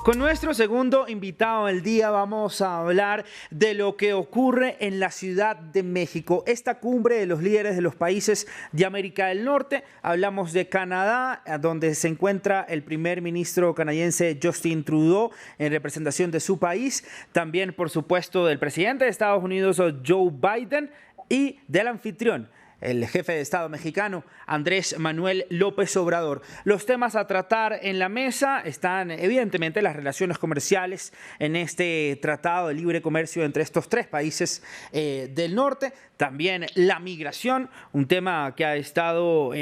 Con nuestro segundo invitado del día vamos a hablar de lo que ocurre en la Ciudad de México, esta cumbre de los líderes de los países de América del Norte. Hablamos de Canadá, donde se encuentra el primer ministro canadiense Justin Trudeau en representación de su país. También, por supuesto, del presidente de Estados Unidos, Joe Biden, y del anfitrión, el jefe de Estado mexicano, Andrés Manuel López Obrador. Los temas a tratar en la mesa están, evidentemente, las relaciones comerciales en este tratado de libre comercio entre estos tres países del norte. También la migración, un tema que ha estado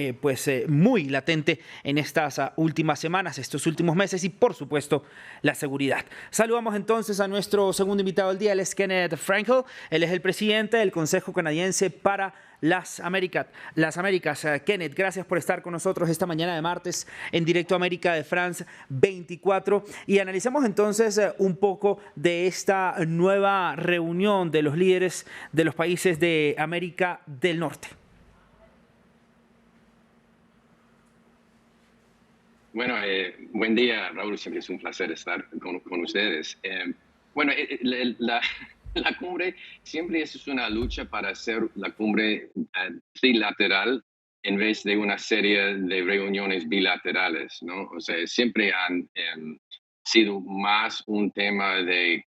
muy latente en estas últimas semanas, estos últimos meses, y por supuesto la seguridad. Saludamos entonces a nuestro segundo invitado del día, él es Kenneth Frankel. Él es el presidente del Consejo Canadiense para las Américas. Kenneth, gracias por estar con nosotros esta mañana de martes en Directo América de France 24. Y analizamos entonces un poco de esta nueva reunión de los líderes de los países de América del Norte. Bueno, buen día, Raúl. Siempre es un placer estar con ustedes. La cumbre siempre es una lucha para hacer la cumbre trilateral en vez de una serie de reuniones bilaterales, ¿no? O sea, siempre han sido más un tema de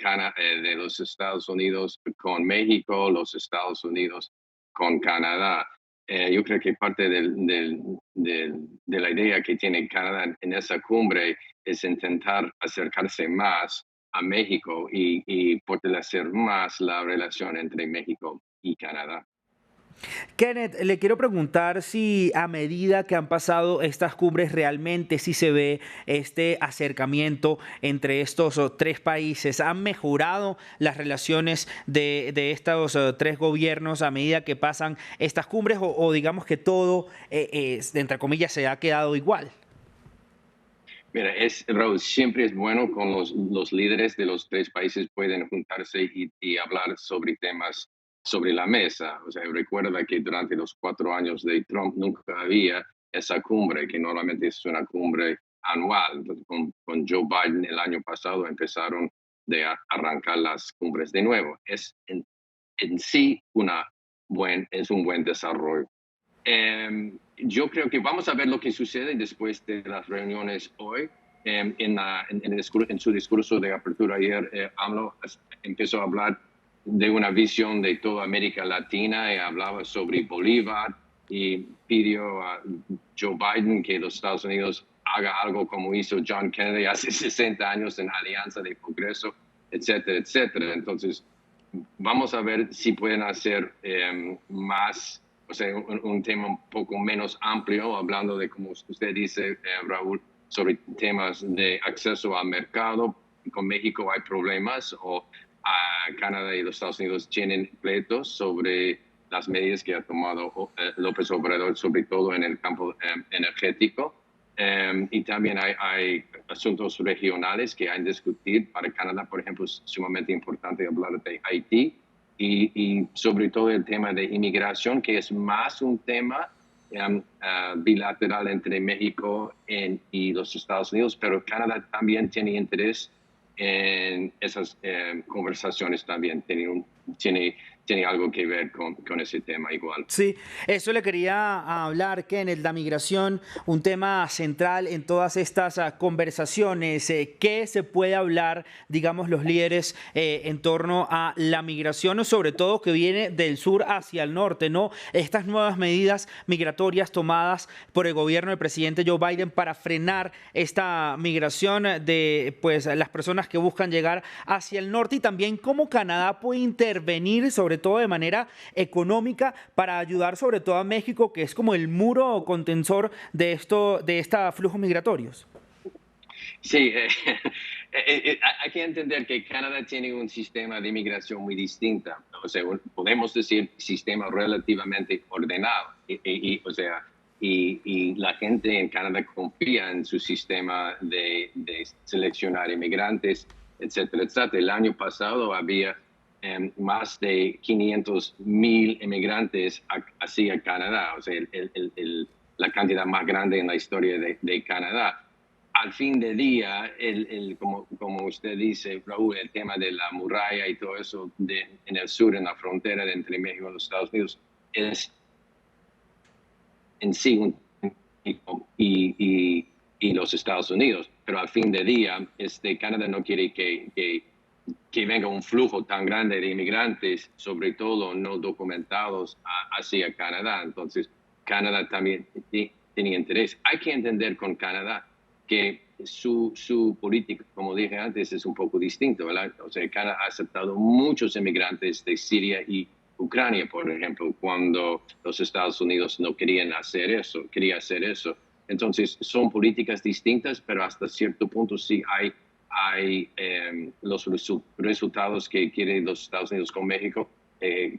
los Estados Unidos con México, los Estados Unidos con Canadá. Yo creo que parte de la idea que tiene Canadá en esa cumbre es intentar acercarse más a México y fortalecer más la relación entre México y Canadá. Kenneth, le quiero preguntar si a medida que han pasado estas cumbres realmente sí se ve este acercamiento entre estos tres países. ¿Han mejorado las relaciones de estos tres gobiernos a medida que pasan estas cumbres o digamos que todo, entre comillas, se ha quedado igual? Mira, Raúl, siempre es bueno con los líderes de los tres países pueden juntarse y hablar sobre temas sobre la mesa. O sea, recuerda que durante los 4 años de Trump nunca había esa cumbre, que normalmente es una cumbre anual. Entonces, con Joe Biden el año pasado empezaron de arrancar las cumbres de nuevo. Es en sí es un buen desarrollo. Yo creo que vamos a ver lo que sucede después de las reuniones hoy. En su discurso de apertura ayer, AMLO empezó a hablar de una visión de toda América Latina y hablaba sobre Bolívar y pidió a Joe Biden que los Estados Unidos haga algo como hizo John Kennedy hace 60 años en Alianza de Progreso, etcétera, etcétera. Entonces, vamos a ver si pueden hacer más. O sea, un tema un poco menos amplio, hablando de, como usted dice, Raúl, sobre temas de acceso al mercado. Con México hay problemas, o Canadá y los Estados Unidos tienen pleitos sobre las medidas que ha tomado López Obrador, sobre todo en el campo energético. Y también hay asuntos regionales que hay que discutir. Para Canadá, por ejemplo, es sumamente importante hablar de Haití. Y sobre todo el tema de inmigración, que es más un tema bilateral entre México y los Estados Unidos, pero Canadá también tiene interés en esas conversaciones también. Tiene algo que ver con ese tema igual. Sí, eso le quería hablar, Kenneth, la migración, un tema central en todas estas conversaciones. ¿Qué se puede hablar, digamos, los líderes en torno a la migración, sobre todo que viene del sur hacia el norte, ¿no? Estas nuevas medidas migratorias tomadas por el gobierno del presidente Joe Biden para frenar esta migración de las personas que buscan llegar hacia el norte, y también cómo Canadá puede intervenir, sobre todo de manera económica, para ayudar sobre todo a México, que es como el muro contentor de estos flujos migratorios. Sí, hay que entender que Canadá tiene un sistema de inmigración muy distinto. O sea, podemos decir sistema relativamente ordenado. Y la gente en Canadá confía en su sistema de seleccionar inmigrantes, etcétera, etcétera. El año pasado había más de 500,000 inmigrantes hacia Canadá, o sea, la cantidad más grande en la historia de Canadá. al fin de día, como usted dice, Raúl, el tema de la muralla y todo eso en el sur, en la frontera entre México y los Estados Unidos, es en sí y los Estados Unidos. Pero al fin de día, Canadá no quiere que venga un flujo tan grande de inmigrantes, sobre todo no documentados, hacia Canadá. Entonces, Canadá también tiene interés. Hay que entender con Canadá que su política, como dije antes, es un poco distinto, ¿verdad? O sea, Canadá ha aceptado muchos inmigrantes de Siria y Ucrania, por ejemplo, cuando los Estados Unidos no quería hacer eso. Entonces, son políticas distintas, pero hasta cierto punto sí hay los resultados que quieren los Estados Unidos con México.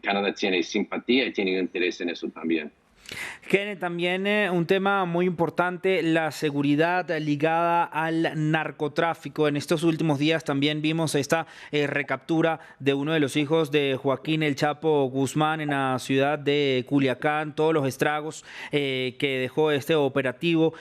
Canadá tiene simpatía y tiene interés en eso también. Kenneth, también un tema muy importante, la seguridad ligada al narcotráfico. En estos últimos días también vimos esta recaptura de uno de los hijos de Joaquín El Chapo Guzmán en la ciudad de Culiacán, todos los estragos que dejó este operativo,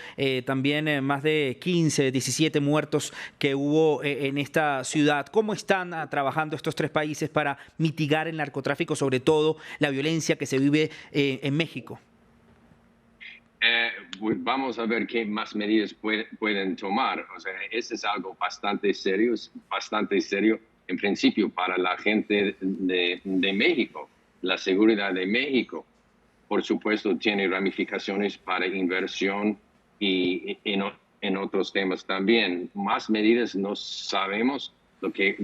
también más de 15, 17 muertos que hubo en esta ciudad. ¿Cómo están trabajando estos tres países para mitigar el narcotráfico, sobre todo la violencia que se vive en México? Pues vamos a ver qué más medidas pueden tomar. O sea, eso es algo bastante serio, en principio para la gente de México. La seguridad de México, por supuesto, tiene ramificaciones para inversión y en otros temas también. Más medidas no sabemos lo que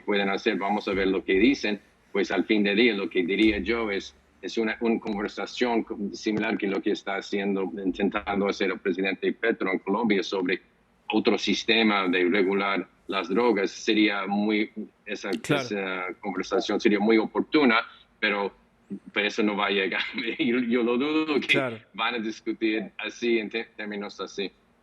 pueden hacer. Vamos a ver lo que dicen. Pues al fin de día, lo que diría yo es una conversación similar que lo que está intentando hacer el presidente Petro en Colombia sobre otro sistema de regular las drogas. Esa conversación sería muy oportuna, pero eso no va a llegar. Yo lo dudo que van a discutir así en términos así.